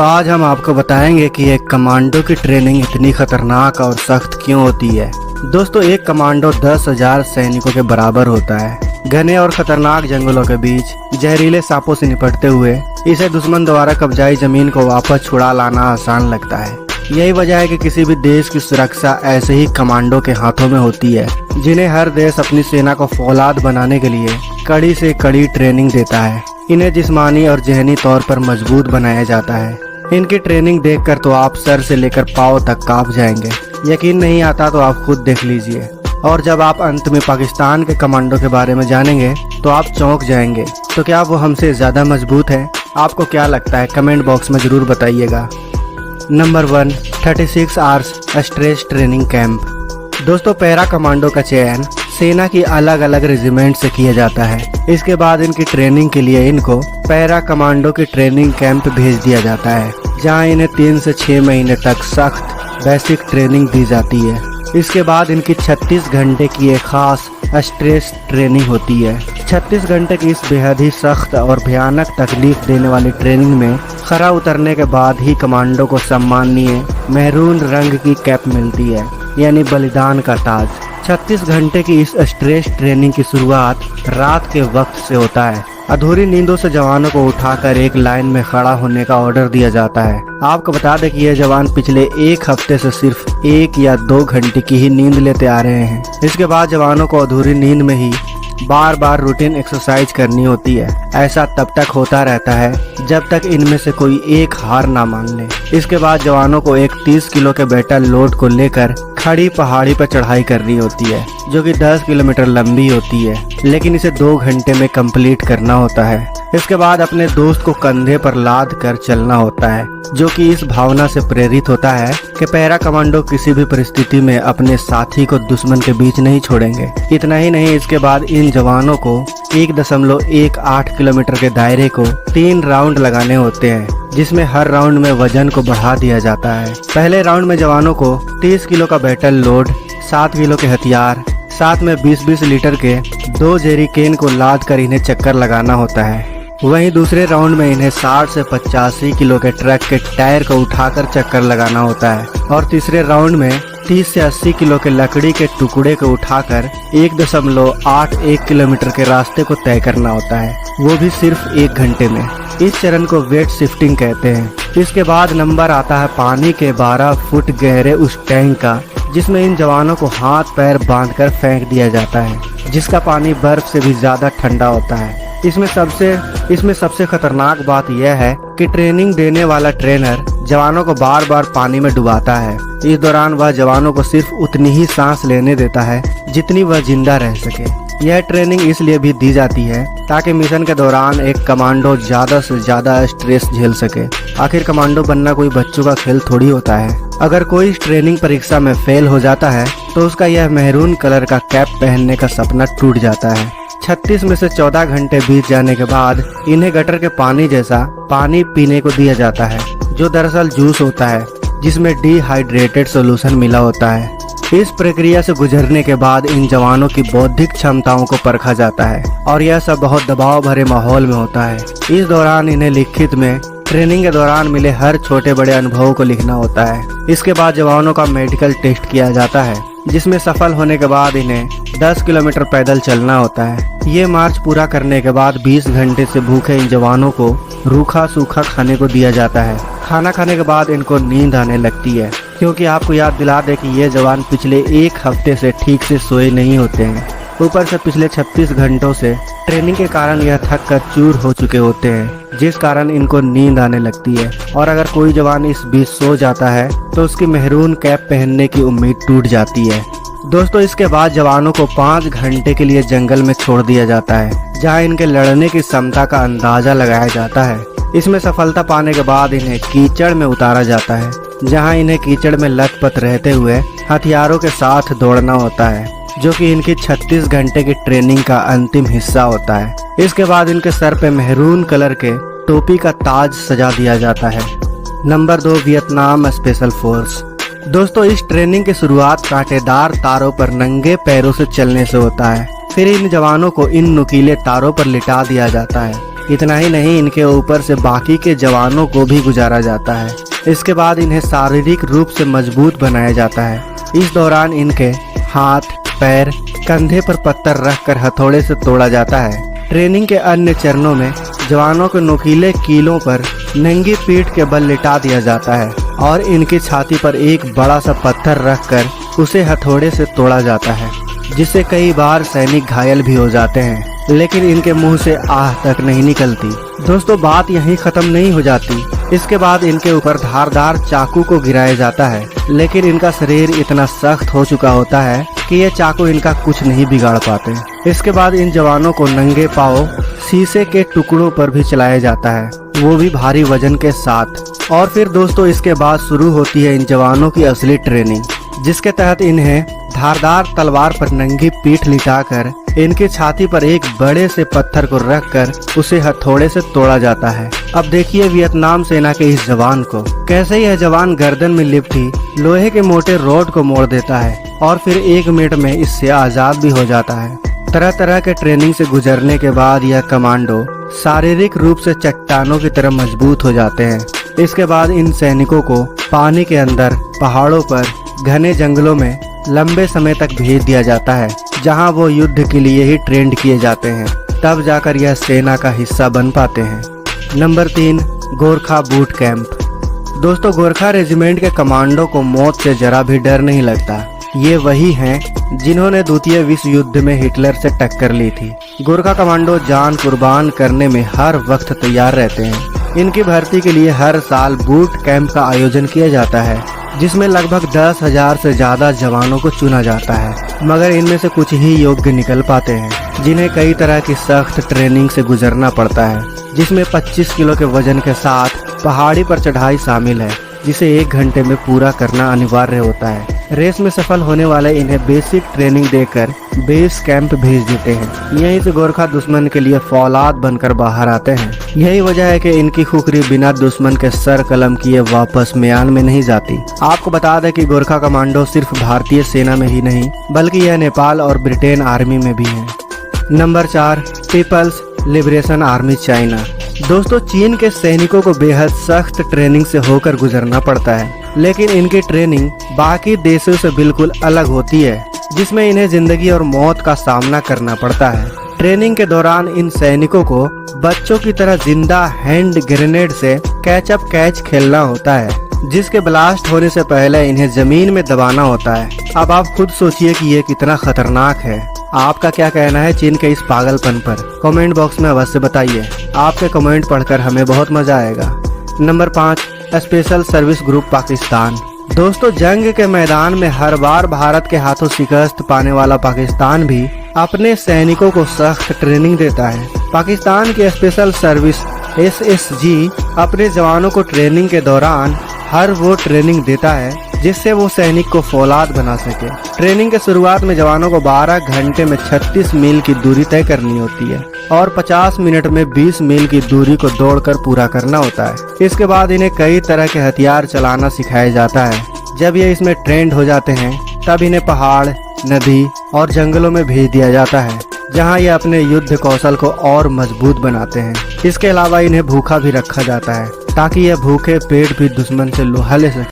आज हम आपको बताएंगे कि एक कमांडो की ट्रेनिंग इतनी खतरनाक और सख्त क्यों होती है। दोस्तों, एक कमांडो 10,000 सैनिकों के बराबर होता है। घने और खतरनाक जंगलों के बीच जहरीले सांपों से निपटते हुए इसे दुश्मन द्वारा कब्जाई जमीन को वापस छुड़ा लाना आसान लगता है। यही वजह है कि किसी भी देश की सुरक्षा ऐसे ही कमांडो के हाथों में होती है, जिन्हें हर देश अपनी सेना को फौलाद बनाने के लिए कड़ी से कड़ी ट्रेनिंग देता है। इन्हें जिस्मानी और जहनी तौर पर मजबूत बनाया जाता है। इनकी ट्रेनिंग देखकर तो आप सर से लेकर पाँव तक कांप जाएंगे। यकीन नहीं आता तो आप खुद देख लीजिए। और जब आप अंत में पाकिस्तान के कमांडो के बारे में जानेंगे तो आप चौंक जाएंगे। तो क्या वो हमसे ज्यादा मजबूत है? आपको क्या लगता है? कमेंट बॉक्स में जरूर बताइएगा। Number 1, 36 hours stretch training camp. दोस्तों, पैरा कमांडो का चयन सेना की अलग अलग रेजिमेंट से किया जाता है। इसके बाद इनकी ट्रेनिंग के लिए इनको पैरा कमांडो के ट्रेनिंग कैंप भेज दिया जाता है, जहां इन्हें 3 से 6 महीने तक सख्त बेसिक ट्रेनिंग दी जाती है। इसके बाद इनकी 36 घंटे की एक खास स्ट्रेस ट्रेनिंग होती है। 36 घंटे की इस बेहद ही सख्त और भयानक तकलीफ देने वाली ट्रेनिंग में खरा उतरने के बाद ही कमांडो को सम्मानीय मैरून रंग की कैप मिलती है, यानी बलिदान का ताज। 36 घंटे की इस स्ट्रेस ट्रेनिंग की शुरुआत रात के वक्त से होता है। अधूरी नींदों से जवानों को उठाकर एक लाइन में खड़ा होने का ऑर्डर दिया जाता है। आपको बता दें कि ये जवान पिछले 1 हफ्ते से सिर्फ 1 या 2 घंटे की ही नींद लेते आ रहे हैं। इसके बाद जवानों को अधूरी नींद में ही बार बार रूटीन एक्सरसाइज करनी होती है। ऐसा तब तक होता रहता है जब तक इनमें से कोई एक हार ना मान ले। इसके बाद जवानों को एक 30 किलो के बैटल लोड को लेकर खड़ी पहाड़ी पर चढ़ाई करनी होती है, जो कि 10 किलोमीटर लंबी होती है, लेकिन इसे 2 घंटे में कंप्लीट करना होता है। इसके बाद अपने दोस्त को कंधे पर लाद कर चलना होता है, जो कि इस भावना से प्रेरित होता है कि पैरा कमांडो किसी भी परिस्थिति में अपने साथी को दुश्मन के बीच नहीं छोड़ेंगे। इतना ही नहीं, इसके बाद इन जवानों को 1.18 किलोमीटर के दायरे को 3 राउंड लगाने होते हैं, जिसमें हर राउंड में वजन को बढ़ा दिया जाता है। पहले राउंड में जवानों को 30 किलो का बैटल लोड, 7 किलो के हथियार, साथ में 20-20 लीटर के 2 जेरिकेन को लाद कर इन्हें चक्कर लगाना होता है। वहीं दूसरे राउंड में इन्हें 60 से 85 किलो के ट्रक के टायर को उठाकर चक्कर लगाना होता है। और तीसरे राउंड में 30 से 80 किलो के लकड़ी के टुकड़े को उठाकर 1.81 किलोमीटर के रास्ते को तय करना होता है, वो भी सिर्फ 1 घंटे में। इस चरण को वेट शिफ्टिंग कहते हैं। इसके बाद नंबर आता है पानी के 12 फुट गहरे उस टैंक का, जिसमें इन जवानों को हाथ पैर बांधकर फेंक दिया जाता है, जिसका पानी बर्फ से भी ज्यादा ठंडा होता है। इसमें सबसे खतरनाक बात यह है कि ट्रेनिंग देने वाला ट्रेनर जवानों को बार बार पानी में डुबाता है। इस दौरान वह जवानों को सिर्फ उतनी ही सांस लेने देता है जितनी वह जिंदा रह सके। यह ट्रेनिंग इसलिए भी दी जाती है ताकि मिशन के दौरान एक कमांडो ज्यादा से ज्यादा स्ट्रेस झेल सके। आखिर कमांडो बनना कोई बच्चों का खेल थोड़ी होता है। अगर कोई इस ट्रेनिंग परीक्षा में फेल हो जाता है तो उसका यह मैरून कलर का कैप पहनने का सपना टूट जाता है। 36 में से 14 घंटे बीत जाने के बाद इन्हें गटर के पानी जैसा पानी पीने को दिया जाता है, जो दरअसल जूस होता है, जिसमें डिहाइड्रेटेड सॉल्यूशन मिला होता है। इस प्रक्रिया से गुजरने के बाद इन जवानों की बौद्धिक क्षमताओं को परखा जाता है, और यह सब बहुत दबाव भरे माहौल में होता है। इस दौरान इन्हें लिखित में ट्रेनिंग के दौरान मिले हर छोटे बड़े अनुभवों को लिखना होता है। इसके बाद जवानों का मेडिकल टेस्ट किया जाता है, जिसमें सफल होने के बाद इन्हें 10 किलोमीटर पैदल चलना होता है। ये मार्च पूरा करने के बाद 20 घंटे से भूखे इन जवानों को रूखा सूखा खाने को दिया जाता है। खाना खाने के बाद इनको नींद आने लगती है, क्योंकि आपको याद दिला दे कि ये जवान पिछले 1 हफ्ते से ठीक से सोए नहीं होते हैं। ऊपर से पिछले 36 घंटों से ट्रेनिंग के कारण यह थक कर चूर हो चुके होते हैं, जिस कारण इनको नींद आने लगती है। और अगर कोई जवान इस बीच सो जाता है तो उसकी मैरून कैप पहनने की उम्मीद टूट जाती है। दोस्तों, इसके बाद जवानों को 5 घंटे के लिए जंगल में छोड़ दिया जाता है, जहां इनके लड़ने की क्षमता का अंदाजा लगाया जाता है। इसमें सफलता पाने के बाद इन्हें कीचड़ में उतारा जाता है, जहां इन्हें कीचड़ में लथपथ रहते हुए हथियारों के साथ दौड़ना होता है, जो कि इनकी 36 घंटे की ट्रेनिंग का अंतिम हिस्सा होता है। इसके बाद इनके सर पे मैरून कलर के टोपी का ताज सजा दिया जाता है। Number 2, Vietnam special force. दोस्तों, इस ट्रेनिंग की शुरुआत कांटेदार तारों पर नंगे पैरों से चलने से होता है। फिर इन जवानों को इन नुकीले तारों पर लिटा दिया जाता है। इतना ही नहीं, इनके ऊपर से बाकी के जवानों को भी गुजारा जाता है। इसके बाद इन्हें शारीरिक रूप से मजबूत बनाया जाता है। इस दौरान इनके हाथ, पैर, कंधे पर पत्थर रखकर हथौड़े से तोड़ा जाता है। ट्रेनिंग के अन्य चरणों में जवानों को नुकीले कीलों पर नंगी पीठ के बल लिटा दिया जाता है और इनकी छाती पर एक बड़ा सा पत्थर रखकर उसे हथौड़े से तोड़ा जाता है, जिससे कई बार सैनिक घायल भी हो जाते हैं, लेकिन इनके मुंह से आह तक नहीं निकलती। दोस्तों, बात यहीं खत्म नहीं हो जाती। इसके बाद इनके ऊपर धारदार चाकू को गिराया जाता है, लेकिन इनका शरीर इतना सख्त हो चुका होता है कि ये चाकू इनका कुछ नहीं बिगाड़ पाते। इसके बाद इन जवानों को नंगे पांव शीशे के टुकड़ों पर भी चलाया जाता है, वो भी भारी वजन के साथ। और फिर दोस्तों, इसके बाद शुरू होती है इन जवानों की असली ट्रेनिंग, जिसके तहत इन्हें धारदार तलवार पर नंगी पीठ लिटाकर इनकी छाती पर एक बड़े से पत्थर को रखकर उसे हथौड़े से तोड़ा जाता है। अब देखिए वियतनाम सेना के इस जवान को, कैसे यह जवान गर्दन में लिपटी लोहे के मोटे रॉड को मोड़ देता है और फिर 1 मिनट में इससे आजाद भी हो जाता है। तरह तरह के ट्रेनिंग से गुजरने के बाद यह कमांडो शारीरिक रूप से चट्टानों की तरह मजबूत हो जाते हैं। इसके बाद इन सैनिकों को पानी के अंदर, पहाड़ों पर, घने जंगलों में लंबे समय तक भेज दिया जाता है, जहां वो युद्ध के लिए ही ट्रेंड किए जाते हैं। तब जाकर यह सेना का हिस्सा बन पाते हैं। Number 3, Gorkha boot camp. दोस्तों, गोरखा रेजिमेंट के कमांडो को मौत से जरा भी डर नहीं लगता। ये वही हैं जिन्होंने द्वितीय विश्व युद्ध में हिटलर से टक्कर ली थी। गोरखा कमांडो जान कुर्बान करने में हर वक्त तैयार रहते हैं। इनकी भर्ती के लिए हर साल बूट कैंप का आयोजन किया जाता है, जिसमें लगभग 10,000 से ज्यादा जवानों को चुना जाता है, मगर इनमें से कुछ ही योग्य निकल पाते हैं, जिन्हें कई तरह की सख्त ट्रेनिंग से गुजरना पड़ता है, जिसमें 25 किलो के वजन के साथ पहाड़ी पर चढ़ाई शामिल है, जिसे 1 घंटे में पूरा करना अनिवार्य होता है। रेस में सफल होने वाले इन्हें बेसिक ट्रेनिंग देकर बेस कैंप भेज देते हैं। यहीं से गोरखा दुश्मन के लिए फौलाद बनकर बाहर आते हैं। यही वजह है कि इनकी खुखरी बिना दुश्मन के सर कलम किए वापस म्यान में नहीं जाती। आपको बता दें कि गोरखा कमांडो सिर्फ भारतीय सेना में ही नहीं, बल्कि यह नेपाल और ब्रिटेन आर्मी में भी है। Number 4, People's Liberation Army China. दोस्तों, चीन के सैनिकों को बेहद सख्त ट्रेनिंग से होकर गुजरना पड़ता है, लेकिन इनकी ट्रेनिंग बाकी देशों से बिल्कुल अलग होती है, जिसमें इन्हें जिंदगी और मौत का सामना करना पड़ता है। ट्रेनिंग के दौरान इन सैनिकों को बच्चों की तरह जिंदा हैंड ग्रेनेड से कैच अप कैच खेलना होता है, जिसके ब्लास्ट होने से पहले इन्हें जमीन में दबाना होता है। अब आप खुद सोचिए कि ये कितना खतरनाक है। आपका क्या कहना है चीन के इस पागलपन पर? कमेंट बॉक्स में अवश्य बताइए। आपके कमेंट पढ़कर हमें बहुत मजा आएगा। Number 5, special service group Pakistan. दोस्तों, जंग के मैदान में हर बार भारत के हाथों शिकस्त पाने वाला पाकिस्तान भी अपने सैनिकों को सख्त ट्रेनिंग देता है। पाकिस्तान की स्पेशल सर्विस SSG अपने जवानों को ट्रेनिंग के दौरान हर वो ट्रेनिंग देता है जिससे वो सैनिक को फौलाद बना सके। ट्रेनिंग के शुरुआत में जवानों को 12 घंटे में 36 मील की दूरी तय करनी होती है और 50 मिनट में 20 मील की दूरी को दौड़कर पूरा करना होता है। इसके बाद इन्हें कई तरह के हथियार चलाना सिखाया जाता है। जब ये इसमें ट्रेंड हो जाते हैं, तब इन्हें पहाड़, नदी और जंगलों में भेज दिया जाता है, जहां ये अपने युद्ध कौशल को और मजबूत बनाते हैं। इसके अलावा इन्हें भूखा भी रखा जाता है, ताकि यह भूखे पेट भी दुश्मन से लोहा ले सके।